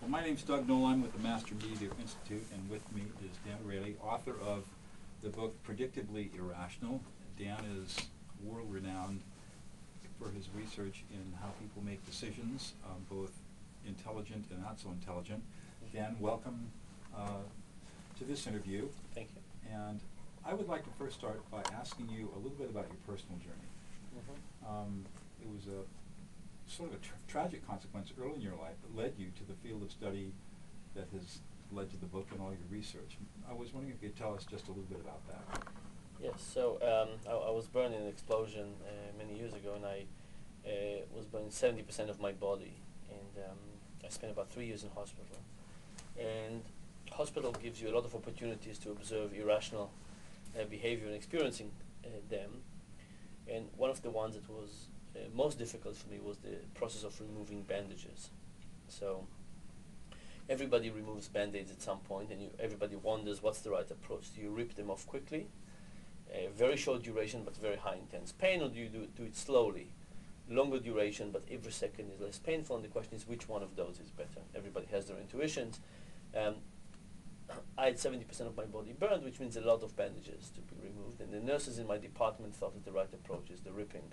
Well, my name's Doug Noll. I'm with the Master Media Institute, and with me is Dan Ariely, author of the book Predictably Irrational. Dan is world-renowned for his research in how people make decisions, both intelligent and not so intelligent. Dan, welcome to this interview. Thank you. And I would like to first start by asking you a little bit about your personal journey. It was a sort of a tragic consequence early in your life that led you to the field of study that has led to the book and all your research. I was wondering if you could tell us just a little bit about that. Yes, so I was burned in an explosion many years ago, and I was burning 70% of my body, and I spent about 3 years in hospital. And hospital gives you a lot of opportunities to observe irrational behavior and experiencing them. And one of the ones that was most difficult for me was the process of removing bandages. So everybody removes band-aids at some point, and everybody wonders what's the right approach. Do you rip them off quickly, very short duration but very high intense pain, or do you do it slowly, longer duration but every second is less painful? And the question is, which one of those is better? Everybody has their intuitions. I had 70% of my body burned, which means a lot of bandages to be removed, and the nurses in my department thought that the right approach is the ripping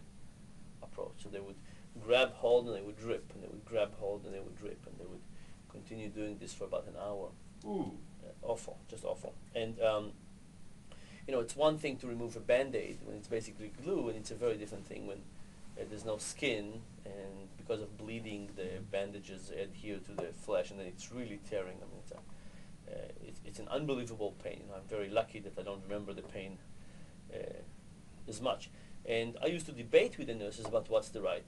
approach. So they would grab hold and they would rip, and they would grab hold and they would rip, and they would continue doing this for about an hour. Ooh. Awful, just awful. And you know, it's one thing to remove a band-aid when it's basically glue, and it's a very different thing when there's no skin, and because of bleeding the bandages adhere to the flesh, and then it's really tearing. I mean, it's an unbelievable pain. I'm very lucky that I don't remember the pain as much. And I used to debate with the nurses about what's the right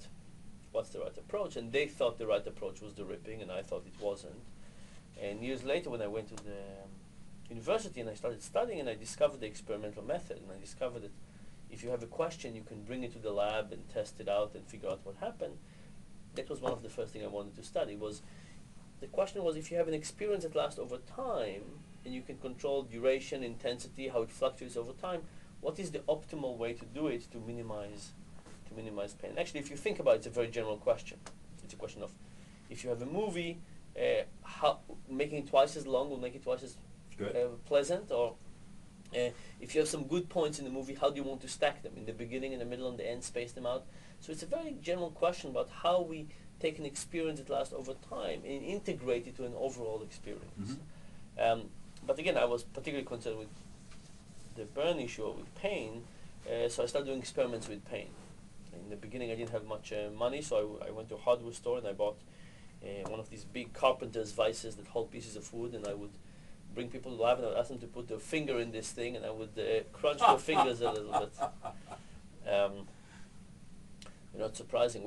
approach, and they thought the right approach was the ripping, and I thought it wasn't. And years later, when I went to the university and I started studying, and I discovered the experimental method, and I discovered that if you have a question, you can bring it to the lab and test it out and figure out what happened. That was one of the first things I wanted to study. The question was, if you have an experience that lasts over time, and you can control duration, intensity, how it fluctuates over time, what is the optimal way to do it to minimize pain? Actually, if you think about it, it's a very general question. It's a question of, if you have a movie, how making it twice as long will make it twice as pleasant, or if you have some good points in the movie, how do you want to stack them? In the beginning, in the middle, and the end, space them out? So it's a very general question about how we take an experience that lasts over time and integrate it to an overall experience. But again, I was particularly concerned with the burn issue or with pain, so I started doing experiments with pain. In the beginning, I didn't have much money, so I went to a hardware store and I bought one of these big carpenter's vices that hold pieces of wood, and I would bring people to the lab and I would ask them to put their finger in this thing, and I would crunch their fingers a little bit. You know, it's surprising.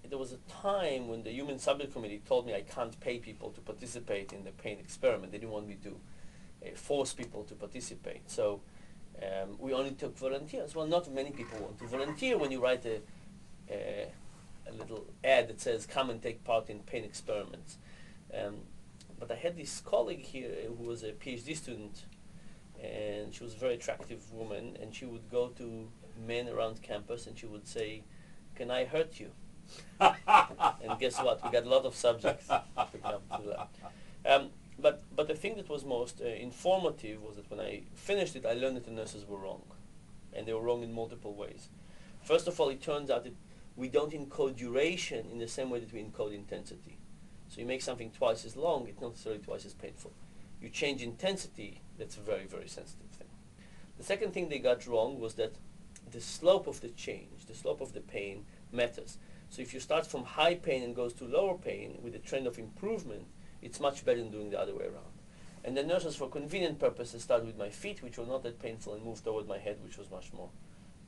There was a time when the Human Subject Committee told me I can't pay people to participate in the pain experiment. They didn't want me to force people to participate. So we only took volunteers. Well, not many people want to volunteer when you write a little ad that says, come and take part in pain experiments. But I had this colleague here who was a PhD student, and she was a very attractive woman, and she would go to men around campus and she would say, can I hurt you? And guess what? We got a lot of subjects to come to the lab. But the thing that was most informative was that when I finished it, I learned that the nurses were wrong. And they were wrong in multiple ways. First of all, it turns out that we don't encode duration in the same way that we encode intensity. So you make something twice as long, it's not necessarily twice as painful. You change intensity, that's a very, very sensitive thing. The second thing they got wrong was that the slope of the change, the slope of the pain matters. So if you start from high pain and goes to lower pain with a trend of improvement, it's much better than doing the other way around. And the nurses, for convenient purposes, started with my feet, which were not that painful, and moved toward my head, which was much more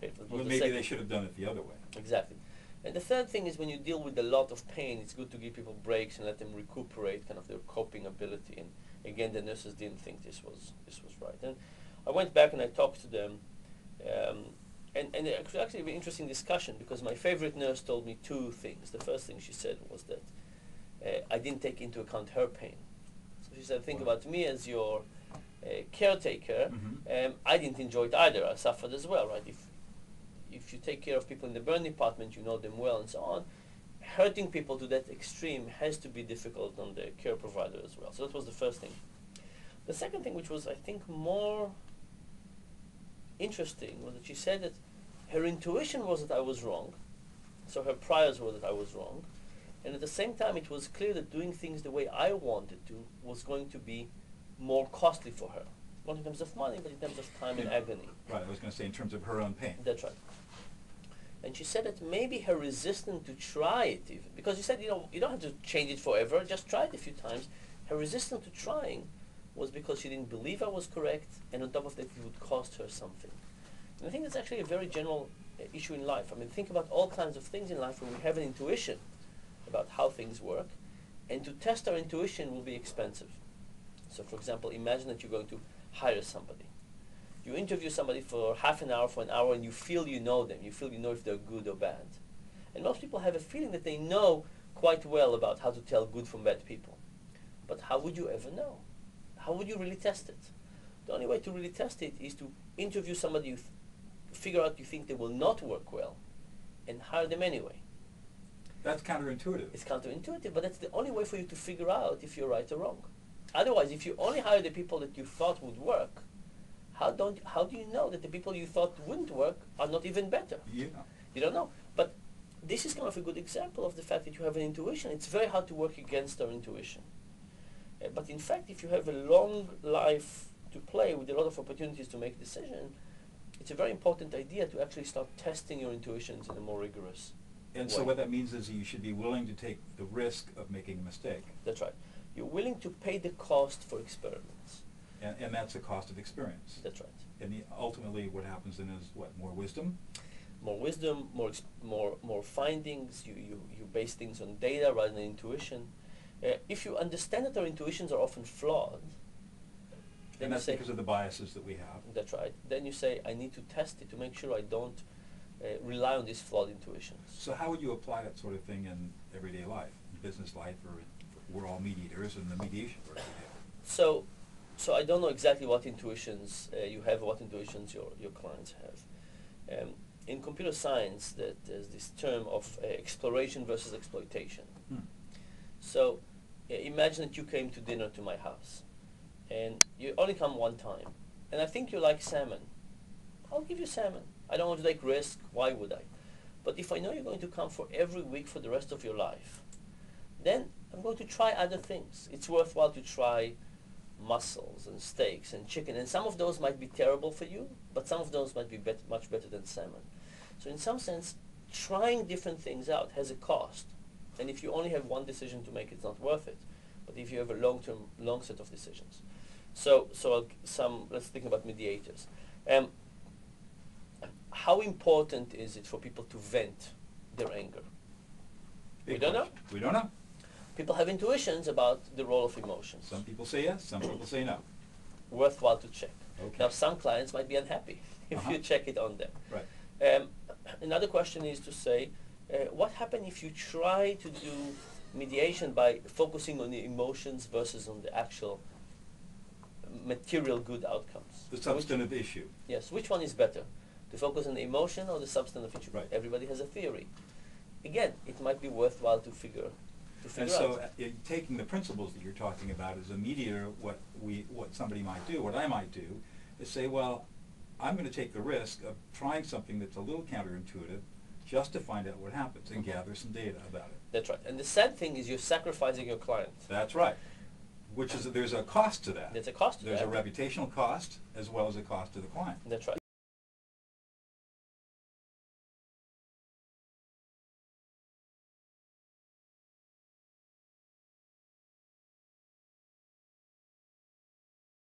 painful. Well, maybe they should have done it the other way. Exactly. And the third thing is, when you deal with a lot of pain, it's good to give people breaks and let them recuperate kind of their coping ability. And again, the nurses didn't think this was right. And I went back and I talked to them, and it was actually a very interesting discussion, because my favorite nurse told me two things. The first thing she said was that I didn't take into account her pain. So she said, think about me as your caretaker. I didn't enjoy it either. I suffered as well, right? If you take care of people in the burn department, you know them well and so on. hurting people to that extreme has to be difficult on the care provider as well. So that was the first thing. The second thing, which was, I think, more interesting, was that she said that her intuition was that I was wrong, so her priors were that I was wrong, and at the same time it was clear that doing things the way I wanted to was going to be more costly for her. Not in terms of money, but in terms of time and agony. Right, I was going to say in terms of her own pain. That's right. And she said that maybe her resistance to try it even, because you said, you know, you don't have to change it forever, just try it a few times. Her resistance to trying was because she didn't believe I was correct, and on top of that it would cost her something. And I think that's actually a very general issue in life. I mean, think about all kinds of things in life where we have an intuition about how things work, and to test our intuition will be expensive. So for example, imagine that you're going to hire somebody. You interview somebody for half an hour, for an hour, and you feel you know them. You feel you know if they're good or bad. And most people have a feeling that they know quite well about how to tell good from bad people. But how would you ever know? How would you really test it? The only way to really test it is to interview somebody you figure out you think they will not work well, and hire them anyway. That's counterintuitive. It's counterintuitive, but that's the only way for you to figure out if you're right or wrong. Otherwise, if you only hire the people that you thought would work, how do you know that the people you thought wouldn't work are not even better? Yeah. You don't know. But this is kind of a good example of the fact that you have an intuition. It's very hard to work against our intuition. But in fact, if you have a long life to play with a lot of opportunities to make a decision, it's a very important idea to actually start testing your intuitions in a more rigorous way. And so what that means is you should be willing to take the risk of making a mistake. That's right. You're willing to pay the cost for experiments. And that's the cost of experience. That's right. And ultimately what happens then is what? More wisdom? More wisdom, more findings. You base things on data rather than intuition. If you understand that our intuitions are often flawed, then And that's you say, because of the biases that we have. that's right. Then you say, I need to test it to make sure I don't rely on these flawed intuitions. So how would you apply that sort of thing in everyday life, in business life, or we're all mediators in the mediation work we do? So I don't know exactly what intuitions you have, what intuitions your clients have. In computer science, there's this term of exploration versus exploitation. So imagine that you came to dinner to my house, and you only come one time, and I think you like salmon. I'll give you salmon. I don't want to take risk. Why would I? But if I know you're going to come for every week for the rest of your life, then I'm going to try other things. It's worthwhile to try mussels and steaks and chicken, and some of those might be terrible for you, but some of those might be much better than salmon. So in some sense, trying different things out has a cost, and if you only have one decision to make, it's not worth it. But if you have a long set of decisions, let's think about mediators. How important is it for people to vent their anger? We don't know. We don't know. People have intuitions about the role of emotions. Some people say yes, some people say no. Worthwhile to check. Okay. Now, some clients might be unhappy if you check it on them. Right. Another question is to say, what happens if you try to do mediation by focusing on the emotions versus on the actual material good outcomes? The substantive issue. Yes. Which one is better? To focus on the emotion or the substantive issue? Right. Everybody has a theory. Again, it might be worthwhile to figure And out. so taking the principles that you're talking about as a mediator, what somebody might do, what I might do, is say, well, I'm going to take the risk of trying something that's a little counterintuitive just to find out what happens and gather some data about it. That's right. And the sad thing is you're sacrificing your client. That's right. Which is, there's a cost to that. There's a cost to There's that. a reputational cost as well as a cost to the client. That's right.